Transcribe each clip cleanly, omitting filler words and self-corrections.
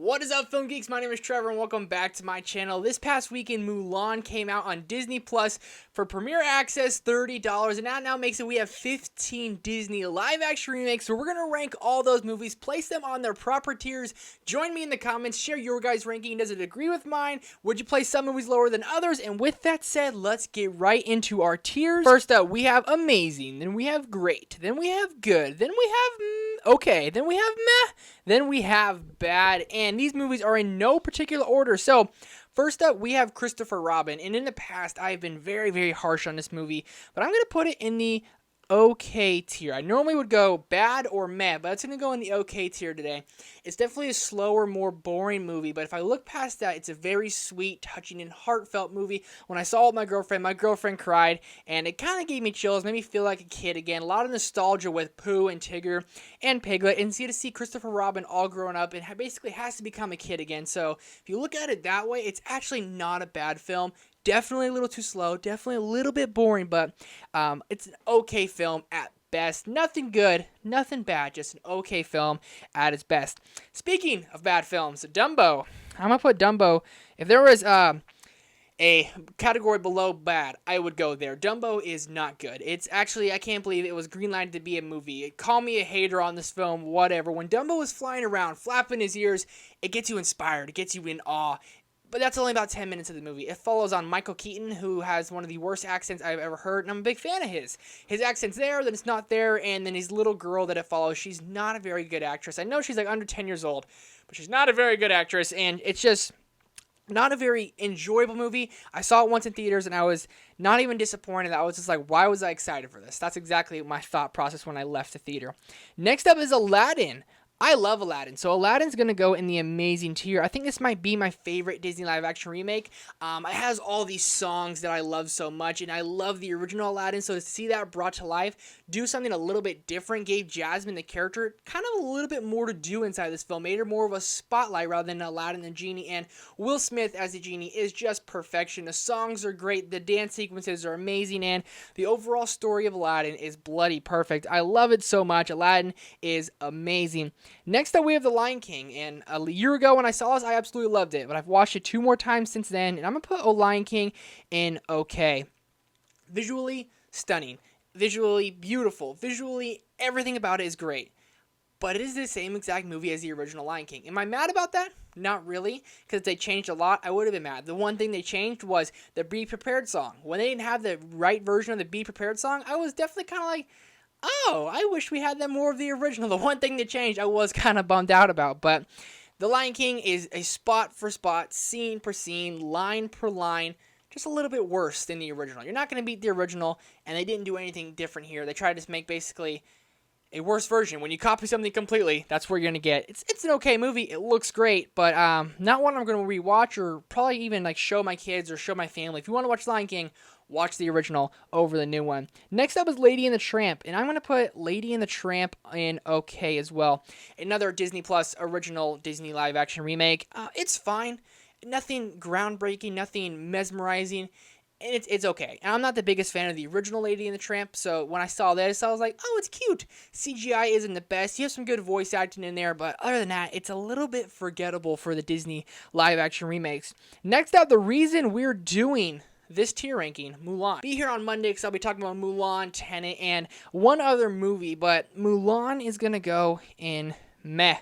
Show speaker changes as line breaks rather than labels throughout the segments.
What is up, Film Geeks? My name is Trevor, and welcome back to my channel. This past weekend, Mulan came out on Disney Plus for Premiere Access, $30, and that now makes it we have 15 Disney live-action remakes, so we're going to rank all those movies, place them on their proper tiers. Join me in the comments, share your guys' ranking. Does it agree with mine? Would you place some movies lower than others? And with that said, let's get right into our tiers. First up, we have amazing, then we have great, then we have good, then we have okay, then we have meh, then we have bad, and these movies are in no particular order. So, first up, we have Christopher Robin, and in the past, I've been very, very harsh on this movie, but I'm going to put it in the okay tier. I normally would go bad or meh, but it's going to go in the okay tier today. It's definitely a slower, more boring movie, but if I look past that, it's a very sweet, touching, and heartfelt movie. When I saw it with my girlfriend cried, and it kind of gave me chills, made me feel like a kid again. A lot of nostalgia with Pooh and Tigger and Piglet, and to see Christopher Robin all grown up and basically has to become a kid again. So if you look at it that way, it's actually not a bad film. Definitely a little too slow, definitely a little bit boring, but it's an okay film at best. Nothing good, nothing bad, just an okay film at its best. Speaking of bad films, Dumbo. I'm going to put Dumbo, if there was a category below bad, I would go there. Dumbo is not good. It's actually, I can't believe it was greenlighted to be a movie. Call me a hater on this film, whatever. When Dumbo is flying around, flapping his ears, it gets you inspired, it gets you in awe. But that's only about 10 minutes of the movie. It follows on Michael Keaton, who has one of the worst accents I've ever heard, and I'm a big fan of his. His accent's there, then it's not there, and then his little girl that it follows, she's not a very good actress. I know she's like under 10 years old, but she's not a very good actress, and it's just not a very enjoyable movie. I saw it once in theaters, and I was not even disappointed. I was just like, why was I excited for this? That's exactly my thought process when I left the theater. Next up is Aladdin. I love Aladdin, so Aladdin's going to go in the amazing tier. I think this might be my favorite Disney live-action remake. It has all these songs that I love so much, and I love the original Aladdin, so to see that brought to life, do something a little bit different, gave Jasmine, the character, kind of a little bit more to do inside this film, made her more of a spotlight rather than Aladdin the Genie, and Will Smith as the Genie is just perfection. The songs are great, the dance sequences are amazing, and the overall story of Aladdin is bloody perfect. I love it so much. Aladdin is amazing. Next up, we have The Lion King, and a year ago when I saw this, I absolutely loved it, but I've watched it 2 more times since then, and I'm going to put The Lion King in okay. Visually stunning, visually beautiful, visually everything about it is great, but it is the same exact movie as the original Lion King. Am I mad about that? Not really, because they changed a lot. I would have been mad. The one thing they changed was the Be Prepared song. When they didn't have the right version of the Be Prepared song, I was definitely kind of like, oh, I wish we had them more of the original. The one thing that changed, I was kind of bummed out about. But The Lion King is a spot for spot, scene per scene, line per line, just a little bit worse than the original. You're not going to beat the original, and they didn't do anything different here. They tried to just make basically a worse version. When you copy something completely, that's where you're going to get. It's an okay movie. It looks great, but not one I'm going to rewatch or probably even like show my kids or show my family. If you want to watch Lion King, watch the original over the new one. Next up is Lady and the Tramp, and I'm going to put Lady and the Tramp in okay as well. Another Disney Plus original Disney live-action remake. It's fine. Nothing groundbreaking, nothing mesmerizing, and it's okay. And I'm not the biggest fan of the original Lady and the Tramp, so when I saw this, I was like, oh, it's cute. CGI isn't the best. You have some good voice acting in there, but other than that, it's a little bit forgettable for the Disney live-action remakes. Next up, the reason we're doing this tier ranking, Mulan. Be here on Monday because I'll be talking about Mulan, Tenet, and one other movie, but Mulan is going to go in meh.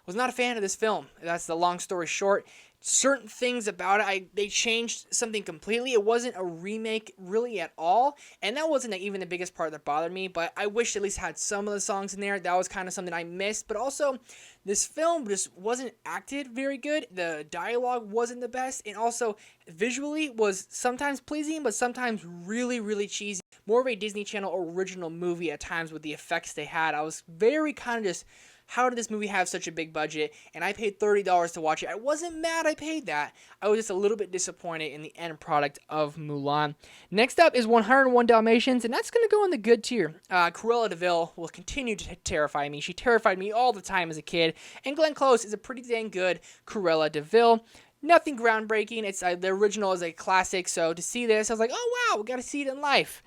Was not a fan of this film. That's the long story short. Certain things about it, they changed something completely. It wasn't a remake really at all, and that wasn't even the biggest part that bothered me, but I wish it at least had some of the songs in there. That was kind of something I missed, but also this film just wasn't acted very good. The dialogue wasn't the best, and also visually was sometimes pleasing, but sometimes really, really cheesy. More of a Disney Channel original movie at times with the effects they had. I was very kind of just, how did this movie have such a big budget? And I paid $30 to watch it. I wasn't mad I paid that. I was just a little bit disappointed in the end product of Mulan. Next up is 101 Dalmatians, and that's going to go in the good tier. Cruella de Vil will continue to terrify me. She terrified me all the time as a kid. And Glenn Close is a pretty dang good Cruella de Vil. Nothing groundbreaking. It's the original is a classic, so to see this, I was like, oh wow, we got to see it in life.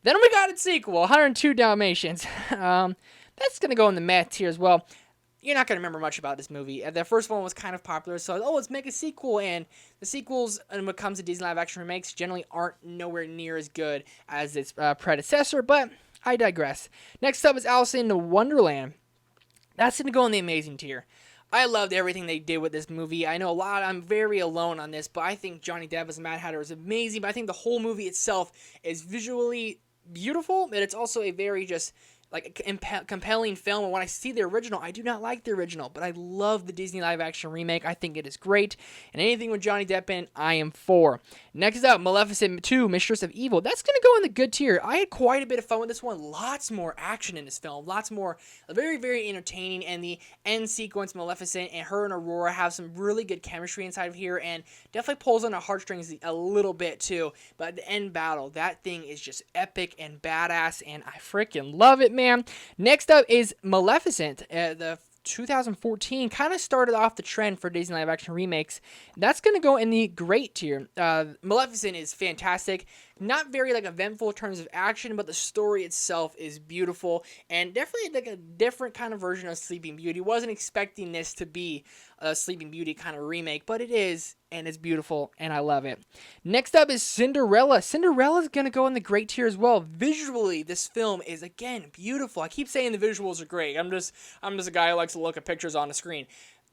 Then we got its sequel, 102 Dalmatians. That's going to go in the meh tier as well. you're not going to remember much about this movie. The first one was kind of popular, so let's make a sequel. And the sequels, when it comes to Disney live action remakes, generally aren't nowhere near as good as its predecessor, but I digress. Next up is Alice in Wonderland. That's going to go in the amazing tier. I loved everything they did with this movie. I know I'm very alone on this, but I think Johnny Depp as Mad Hatter is amazing. But I think the whole movie itself is visually beautiful, and it's also a very just compelling film. And when I see the original, I do not like the original, but I love the Disney live action remake. I think it is great, and anything with Johnny Depp in, I am for. Next up, Maleficent 2, Mistress of Evil. That's going to go in the good tier. I had quite a bit of fun with this one. Lots more action in this film. Lots more, very, very entertaining, and the end sequence, Maleficent and her and Aurora have some really good chemistry inside of here, and definitely pulls on the heartstrings a little bit too. But the end battle, that thing is just epic and badass, and I freaking love it, man. Next up is Maleficent. The 2014 kind of started off the trend for Disney live action remakes. That's going to go in the great tier. Maleficent is fantastic. Not very eventful in terms of action, but the story itself is beautiful, and definitely a different kind of version of Sleeping Beauty. Wasn't expecting this to be a Sleeping Beauty kind of remake, but it is, and it's beautiful, and I love it. Next up is Cinderella. Cinderella's going to go in the great tier as well. Visually, this film is, again, beautiful. I keep saying the visuals are great. I'm just a guy who likes to look at pictures on the screen.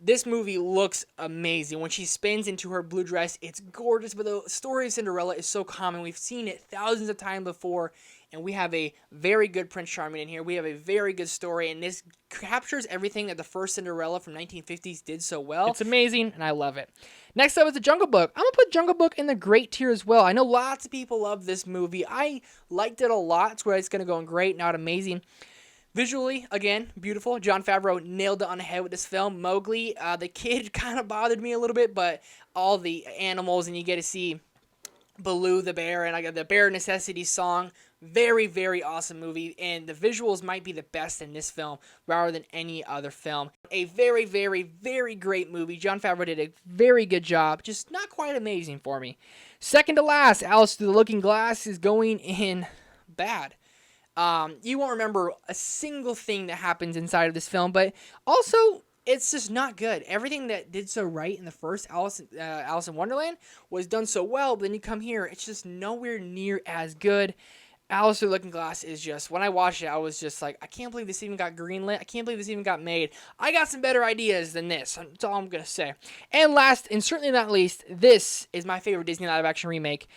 This movie looks amazing. When she spins into her blue dress, it's gorgeous, but the story of Cinderella is so common. We've seen it thousands of times before, and we have a very good Prince Charming in here. We have a very good story, and this captures everything that the first Cinderella from 1950s did so well. It's amazing, and I love it. Next up is The Jungle Book. I'm going to put Jungle Book in the great tier as well. I know lots of people love this movie. I liked it a lot. That's where it's going to go in great, not amazing. Visually, again, beautiful. Jon Favreau nailed it on the head with this film. Mowgli, the kid kind of bothered me a little bit, but all the animals, and you get to see Baloo the bear, and I got the Bare Necessities song. Very, very awesome movie, and the visuals might be the best in this film rather than any other film. A very, very, very great movie. Jon Favreau did a very good job, just not quite amazing for me. Second to last, Alice Through the Looking Glass is going in bad. You won't remember a single thing that happens inside of this film, but also it's just not good. Everything that did so right in the first Alice in Wonderland was done so well, but then you come here, it's just nowhere near as good. Alice Through the Looking Glass is just, when I watched it, I was just like, I can't believe this even got greenlit. I can't believe this even got made. I got some better ideas than this. That's all I'm going to say. And last, and certainly not least, this is my favorite Disney live action remake.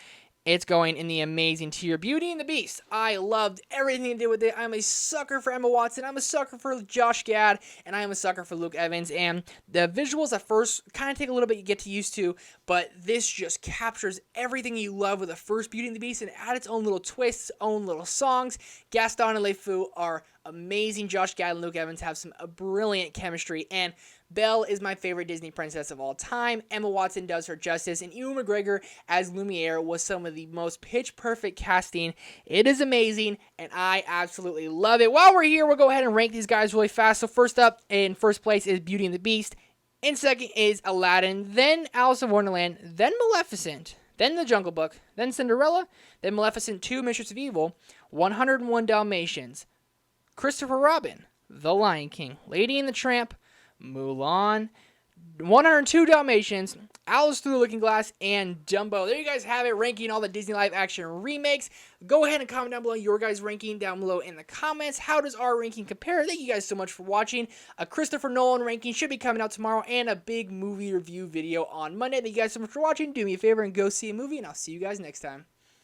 It's going in the amazing tier. Beauty and the Beast. I loved everything they did with it. I'm a sucker for Emma Watson. I'm a sucker for Josh Gad. And I am a sucker for Luke Evans. And the visuals at first kind of take a little bit to get used to. But this just captures everything you love with the first Beauty and the Beast and add its own little twists, own little songs. Gaston and LeFou are amazing. Josh Gad and Luke Evans have some brilliant chemistry. And Belle is my favorite Disney princess of all time. Emma Watson does her justice, and Ewan McGregor as Lumiere was some of the most pitch-perfect casting. It is amazing, and I absolutely love it. While we're here, we'll go ahead and rank these guys really fast. So first up, in first place is Beauty and the Beast. In second is Aladdin, then Alice in Wonderland, then Maleficent, then The Jungle Book, then Cinderella, then Maleficent 2, Mistress of Evil, 101 Dalmatians, Christopher Robin, The Lion King, Lady and the Tramp, Mulan, 102 Dalmatians, Alice Through the Looking Glass, and Dumbo. There you guys have it, ranking all the Disney live action remakes. Go ahead and comment down below your guys' ranking down below in the comments. How does our ranking compare? Thank you guys so much for watching. A Christopher Nolan ranking should be coming out tomorrow, and a big movie review video on Monday. Thank you guys so much for watching. Do me a favor and go see a movie, and I'll see you guys next time.